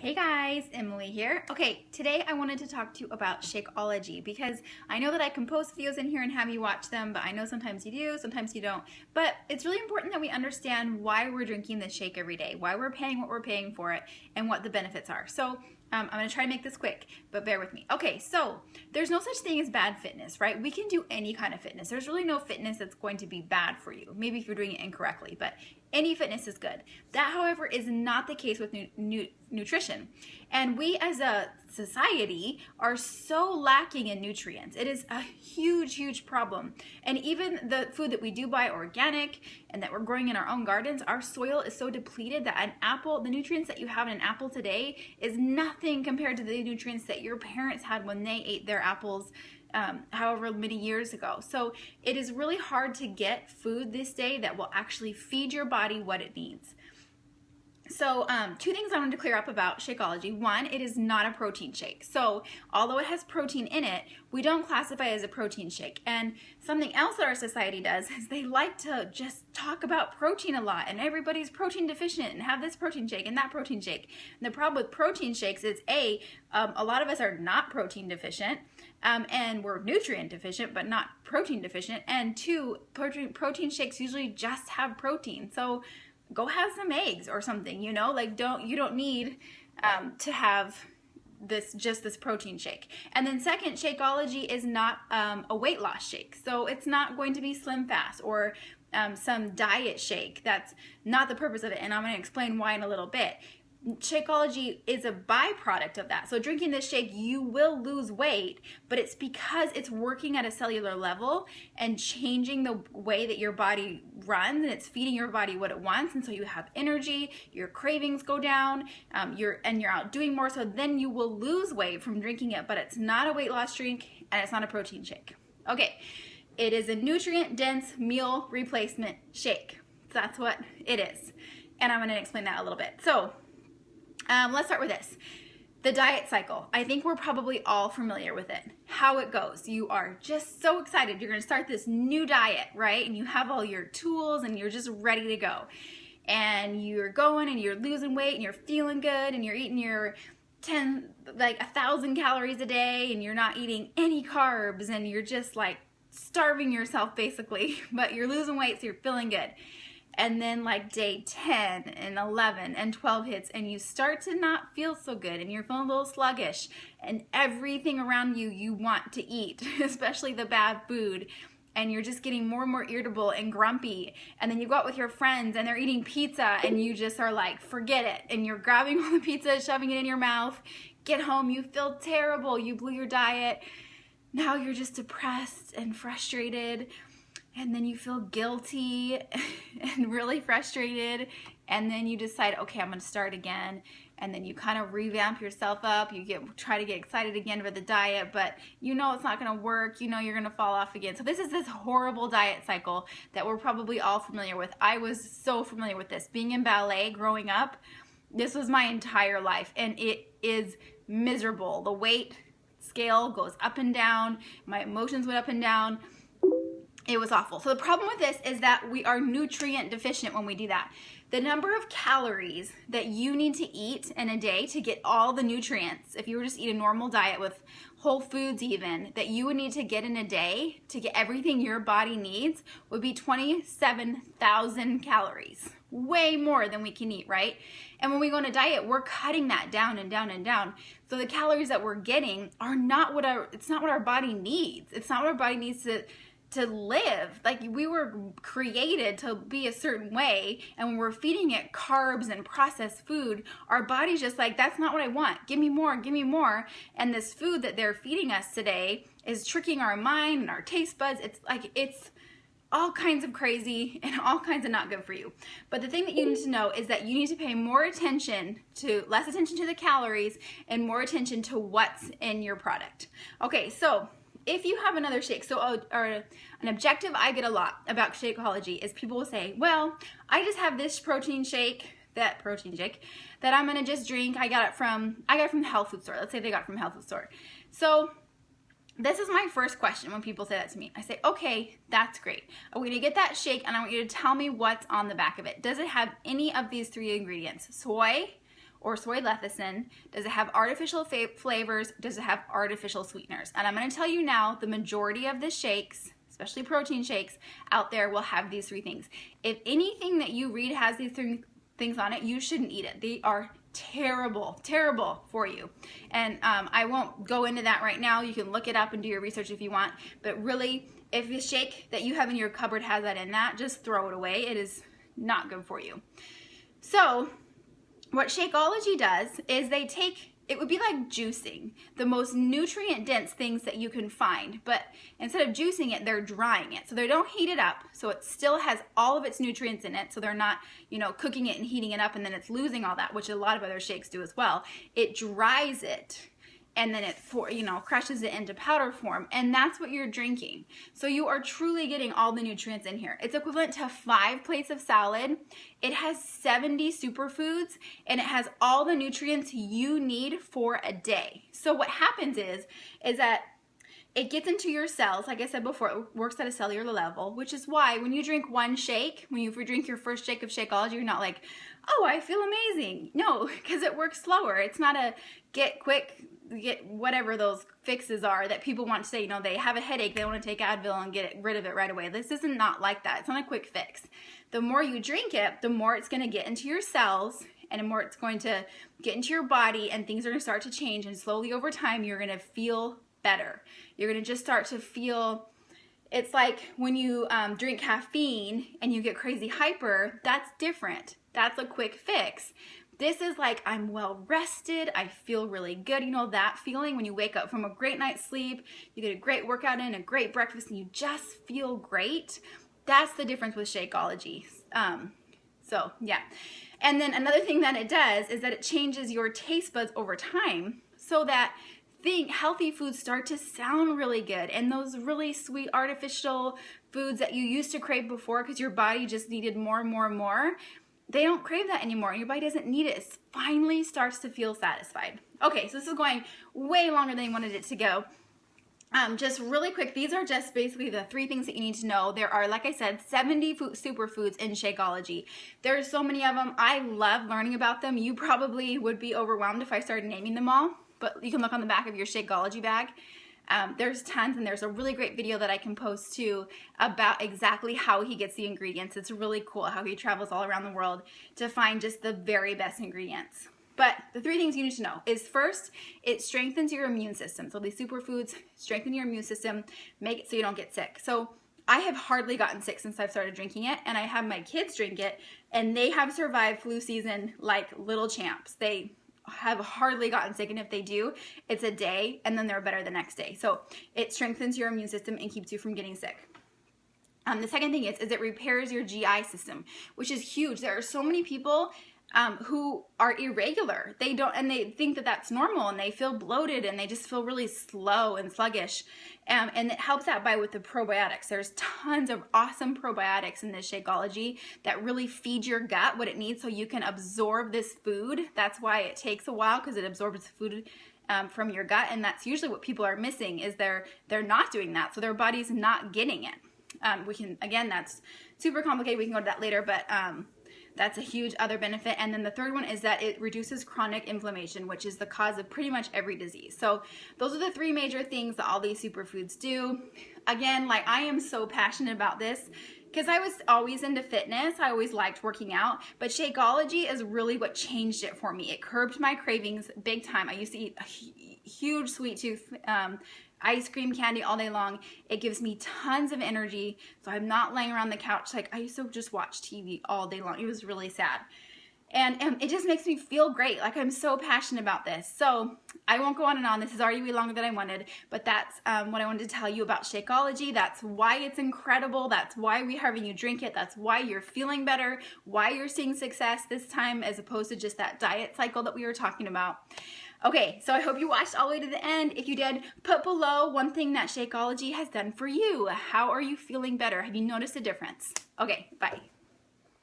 Hey guys, Emily here. Okay, today I wanted to talk to you about Shakeology because I know that I can post videos in here and have you watch them, but I know sometimes you do, sometimes you don't. But it's really important that we understand why we're drinking this shake every day, why we're paying what we're paying for it, and what the benefits are. So I'm going to try to make this quick, but bear with me. Okay, so there's no such thing as bad fitness, right? We can do any kind of fitness. There's really no fitness that's going to be bad for you, maybe if you're doing it incorrectly, but any fitness is good. That, however, is not the case with nutrition. And we as a society are so lacking in nutrients. It is a huge, huge problem. And even the food that we do buy organic and that we're growing in our own gardens, our soil is so depleted that an apple, the nutrients that you have in an apple today is nothing compared to the nutrients that your parents had when they ate their apples however many years ago. So it is really hard to get food this day that will actually feed your body what it needs. So two things I wanted to clear up about Shakeology. One, it is not a protein shake. So although it has protein in it, we don't classify it as a protein shake. And something else that our society does is they like to just talk about protein a lot, and everybody's protein deficient and have this protein shake and that protein shake. And the problem with protein shakes is a lot of us are not protein deficient, and we're nutrient deficient but not protein deficient. And two, protein shakes usually just have protein. So go have some eggs or something, you know, like you don't need to have this protein shake. And then second, Shakeology is not a weight loss shake. So it's not going to be Slim Fast or some diet shake. That's not the purpose of it, and I'm going to explain why in a little bit. Shakeology is a byproduct of that. So drinking this shake, you will lose weight, but it's because it's working at a cellular level and changing the way that your body runs, and it's feeding your body what it wants. And so you have energy, your cravings go down, you're out doing more. So then you will lose weight from drinking it, but it's not a weight loss drink and it's not a protein shake. Okay, it is a nutrient dense meal replacement shake. That's what it is. And I'm going to explain that a little bit. So let's start with this. The diet cycle. I think we're probably all familiar with it. How it goes. You are just so excited. You're going to start this new diet, right? And you have all your tools and you're just ready to go. And you're going and you're losing weight and you're feeling good and you're eating your 1,000 calories a day and you're not eating any carbs and you're just like starving yourself basically, but you're losing weight so you're feeling good. And then like day 10 and 11 and 12 hits and you start to not feel so good and you're feeling a little sluggish and everything around you want to eat, especially the bad food, and you're just getting more and more irritable and grumpy. And then you go out with your friends and they're eating pizza and you just are like, forget it. And you're grabbing all the pizza, shoving it in your mouth. Get home, you feel terrible. You blew your diet. Now you're just depressed and frustrated. And then you feel guilty and really frustrated, and then you decide, okay, I'm going to start again. And then you kind of revamp yourself up. You try to get excited again for the diet, but you know it's not going to work. You know you're going to fall off again. So this is this horrible diet cycle that we're probably all familiar with. I was so familiar with this. Being in ballet growing up, this was my entire life, and it is miserable. The weight scale goes up and down. My emotions went up and down. It was awful. So the problem with this is that we are nutrient deficient when we do that. The number of calories that you need to eat in a day to get all the nutrients, if you were just eat a normal diet with whole foods even, that you would need to get in a day to get everything your body needs would be 27,000 calories. Way more than we can eat, right? And when we go on a diet, we're cutting that down and down and down. So the calories that we're getting are not what our body needs. It's not what our body needs to live. Like, we were created to be a certain way, and when we're feeding it carbs and processed food, our body's just like, that's not what I want. Give me more, give me more. And this food that they're feeding us today is tricking our mind and our taste buds. It's all kinds of crazy and all kinds of not good for you. But the thing that you need to know is that you need to pay less attention to the calories and more attention to what's in your product. Okay, so if you have another shake, or an objective I get a lot about Shakeology is people will say, well, I just have this protein shake that I'm gonna just drink. I got it from the health food store. Let's say they got it from the health food store. So this is my first question when people say that to me. I say, okay, that's great. I want you to get that shake and I want you to tell me what's on the back of it. Does it have any of these 3 ingredients? Soy, or soy lecithin? Does it have artificial flavors? Does it have artificial sweeteners? And I'm going to tell you now, the majority of the shakes, especially protein shakes out there, will have these 3 things. If anything that you read has these 3 things on it, you shouldn't eat it. They are terrible, terrible for you. And I won't go into that right now. You can look it up and do your research if you want. But really, if the shake that you have in your cupboard has that in that, just throw it away. It is not good for you. So what Shakeology does is they take, it would be like juicing, the most nutrient dense things that you can find, but instead of juicing it, they're drying it. So they don't heat it up, so it still has all of its nutrients in it, so they're not, you know, cooking it and heating it up and then it's losing all that, which a lot of other shakes do as well. It dries it, and then it, you know, crushes it into powder form, and that's what you're drinking. So you are truly getting all the nutrients in here. It's equivalent to 5 plates of salad. It has 70 superfoods, and it has all the nutrients you need for a day. So what happens is that it gets into your cells. Like I said before, it works at a cellular level, which is why when you drink one shake, when you drink your first shake of Shakeology, you're not like, oh, I feel amazing. No, because it works slower. It's not a get whatever those fixes are that people want to say. You know, they have a headache, they want to take Advil and get rid of it right away. This is not like that. It's not a quick fix. The more you drink it, the more it's going to get into your cells, and the more it's going to get into your body, and things are going to start to change, and slowly over time you're going to feel better. You're going to just start to feel, it's like when you drink caffeine and you get crazy hyper, that's different. That's a quick fix. This is like, I'm well rested, I feel really good. You know that feeling when you wake up from a great night's sleep, you get a great workout in, a great breakfast, and you just feel great? That's the difference with Shakeology. So yeah. And then another thing that it does is that it changes your taste buds over time, so that healthy foods start to sound really good, and those really sweet artificial foods that you used to crave before because your body just needed more and more and more, they don't crave that anymore. Your body doesn't need it. It finally starts to feel satisfied. Okay, so this is going way longer than I wanted it to go. Just really quick, these are just basically the 3 things that you need to know. There are, like I said, 70 superfoods in Shakeology. There's so many of them. I love learning about them. You probably would be overwhelmed if I started naming them all, but you can look on the back of your Shakeology bag. There's tons, and there's a really great video that I can post too about exactly how he gets the ingredients. It's really cool how he travels all around the world to find just the very best ingredients. But the 3 things you need to know is, first, it strengthens your immune system. So these superfoods strengthen your immune system, make it so you don't get sick. So I have hardly gotten sick since I've started drinking it, and I have my kids drink it, and they have survived flu season like little champs. They have hardly gotten sick, and if they do, it's a day, and then they're better the next day. So it strengthens your immune system and keeps you from getting sick. The second thing is it repairs your GI system, which is huge. There are so many people who are irregular. They think that that's normal, and they feel bloated, and they just feel really slow and sluggish. And it helps that with the probiotics. There's tons of awesome probiotics in this Shakeology that really feed your gut what it needs so you can absorb this food. That's why it takes a while, because it absorbs food from your gut, and that's usually what people are missing, is they're not doing that, so their body's not getting it. Again, that's super complicated. We can go to that later, but that's a huge other benefit. And then the third one is that it reduces chronic inflammation, which is the cause of pretty much every disease. So those are the 3 major things that all these superfoods do. Again, like, I am so passionate about this because I was always into fitness. I always liked working out, but Shakeology is really what changed it for me. It curbed my cravings big time. I used to eat a huge sweet tooth, ice cream, candy all day long. It gives me tons of energy, so I'm not laying around the couch. Like, I used to just watch TV all day long. It was really sad. And it just makes me feel great. Like, I'm so passionate about this. So I won't go on and on. This is already way longer than I wanted, but that's what I wanted to tell you about Shakeology. That's why it's incredible. That's why we're having you drink it. That's why you're feeling better, why you're seeing success this time, as opposed to just that diet cycle that we were talking about. Okay, so I hope you watched all the way to the end. If you did, put below one thing that Shakeology has done for you. How are you feeling better? Have you noticed a difference? Okay, bye.